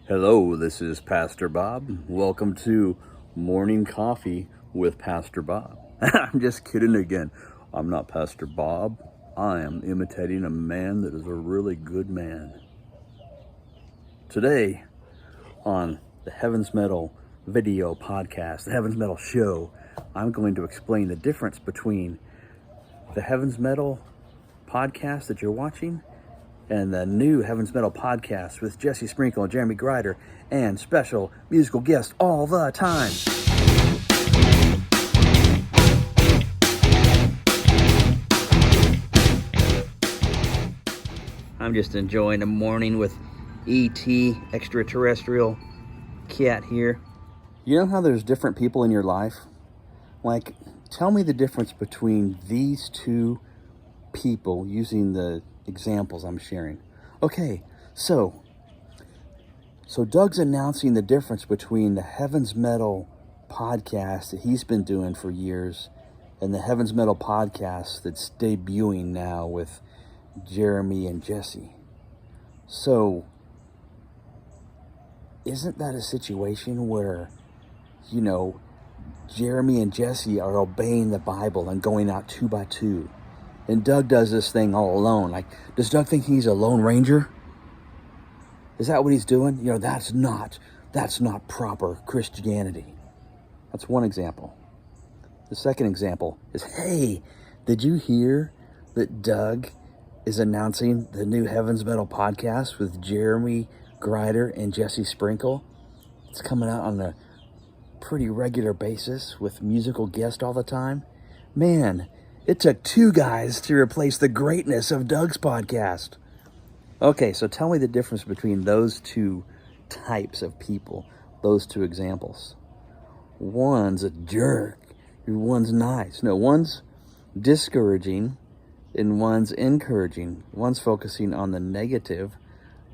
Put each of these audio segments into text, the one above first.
Hello, this is Pastor Bob. Welcome to Morning Coffee with Pastor Bob. I'm just kidding again. I'm not Pastor Bob. I am imitating a man that is a really good man. Today on the Heaven's Metal video podcast, the Heaven's Metal show, I'm going to explain the difference between the Heaven's Metal podcast that you're watching and the new Heaven's Metal podcast with Jesse Sprinkle and Jeremy Grider and special musical guests all the time. I'm just enjoying the morning with E.T. extraterrestrial cat here. You know how there's different people in your life? Like, tell me the difference between these two people using the examples I'm sharing. Okay, so Doug's announcing the difference between the Heaven's Metal podcast that he's been doing for years and the Heaven's Metal podcast that's debuting now with Jeremy and Jesse. So, isn't that a situation where, you know, Jeremy and Jesse are obeying the Bible and going out 2 by 2? And Doug does this thing all alone. Like, does Doug think he's a Lone Ranger? Is that what he's doing? You know, that's not proper Christianity. That's one example. The second example is, hey, did you hear that Doug is announcing the new Heaven's Metal podcast with Jeremy Grider and Jesse Sprinkle? It's coming out on a pretty regular basis with musical guests all the time. Man, it took 2 guys to replace the greatness of Doug's podcast. Okay, so tell me the difference between those 2 types of people, those 2 examples. One's a jerk, one's nice. No, one's discouraging and one's encouraging. One's focusing on the negative,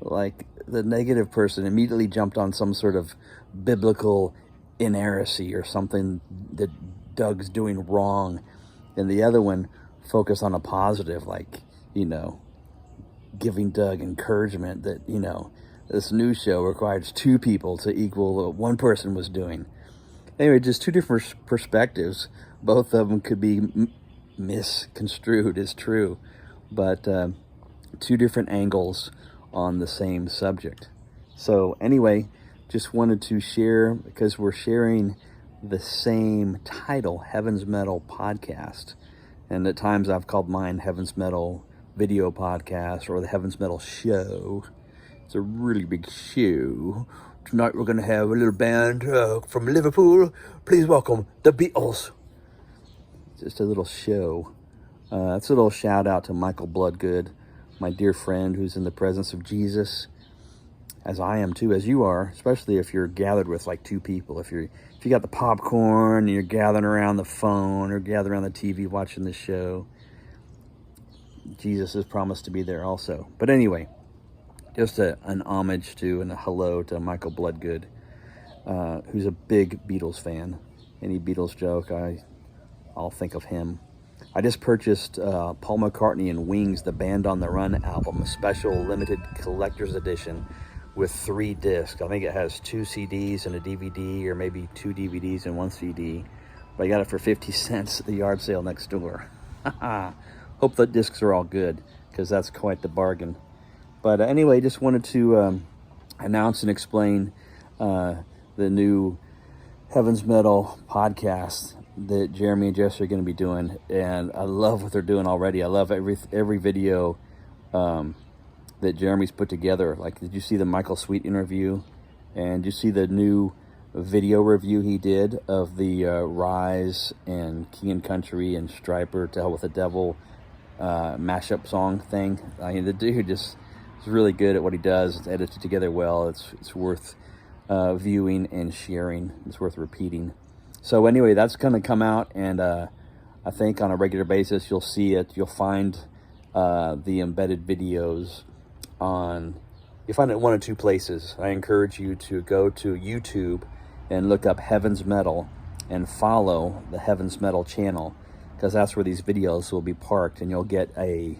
like the negative person immediately jumped on some sort of biblical inerrancy or something that Doug's doing wrong. And the other one focused on a positive, like, you know, giving Doug encouragement that, you know, this new show requires 2 people to equal what one person was doing. Anyway, just 2 different perspectives. Both of them could be misconstrued as true, but 2 different angles on the same subject. So anyway, just wanted to share, because we're sharing the same title, Heaven's Metal Podcast. And at times I've called mine Heaven's Metal Video Podcast or the Heaven's Metal Show. It's a really big show. Tonight we're going to have a little band from Liverpool. Please welcome the Beatles. Just a little show. It's a little shout out to Michael Bloodgood, my dear friend who's in the presence of Jesus, as I am too, as you are, especially if you're gathered with like 2 people. If you got the popcorn and you're gathering around the phone or gathering around the TV watching the show, Jesus has promised to be there also. But anyway, just an homage to and a hello to Michael Bloodgood, who's a big Beatles fan. Any Beatles joke, I'll think of him. I just purchased Paul McCartney and Wings, the Band on the Run album, a special limited collector's edition with 3 discs. I think it has 2 CDs and a DVD, or maybe 2 DVDs and 1 CD. But I got it for 50 cents at the yard sale next door. Hope the discs are all good, because that's quite the bargain. But anyway, just wanted to announce and explain the new Heaven's Metal podcast that Jeremy and Jess are going to be doing. And I love what they're doing already. I love every video that Jeremy's put together. Like, did you see the Michael Sweet interview? And did you see the new video review he did of the Rise and King and Country and Striper to Hell with the Devil mashup song thing? I mean, the dude just is really good at what he does. It's edited together well. It's worth viewing and sharing. It's worth repeating. So anyway, that's going to come out, and I think on a regular basis you'll see it. You'll find the embedded videos you'll find it 1 or 2 places. I encourage you to go to YouTube and look up Heaven's Metal and follow the Heaven's Metal channel, because that's where these videos will be parked, and you'll get a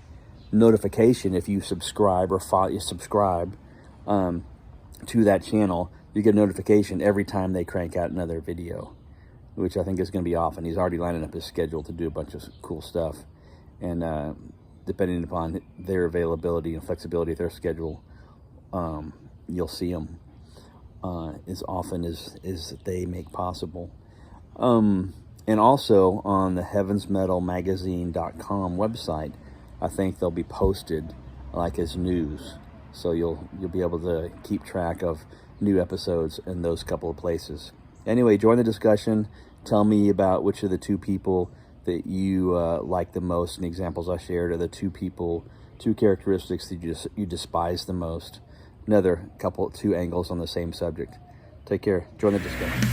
notification if you subscribe or follow. You subscribe, to that channel, you get a notification every time they crank out another video, which I think is going to be often. He's already lining up his schedule to do a bunch of cool stuff. And depending upon their availability and flexibility of their schedule, you'll see them as often as they make possible. And also on the heavensmetalmagazine.com website, I think they'll be posted like as news. So you'll be able to keep track of new episodes in those couple of places. Anyway, join the discussion. Tell me about which of the two people that you like the most, and the examples I shared are the two characteristics that you despise the most. Two angles on the same subject. Take care. Join the discussion.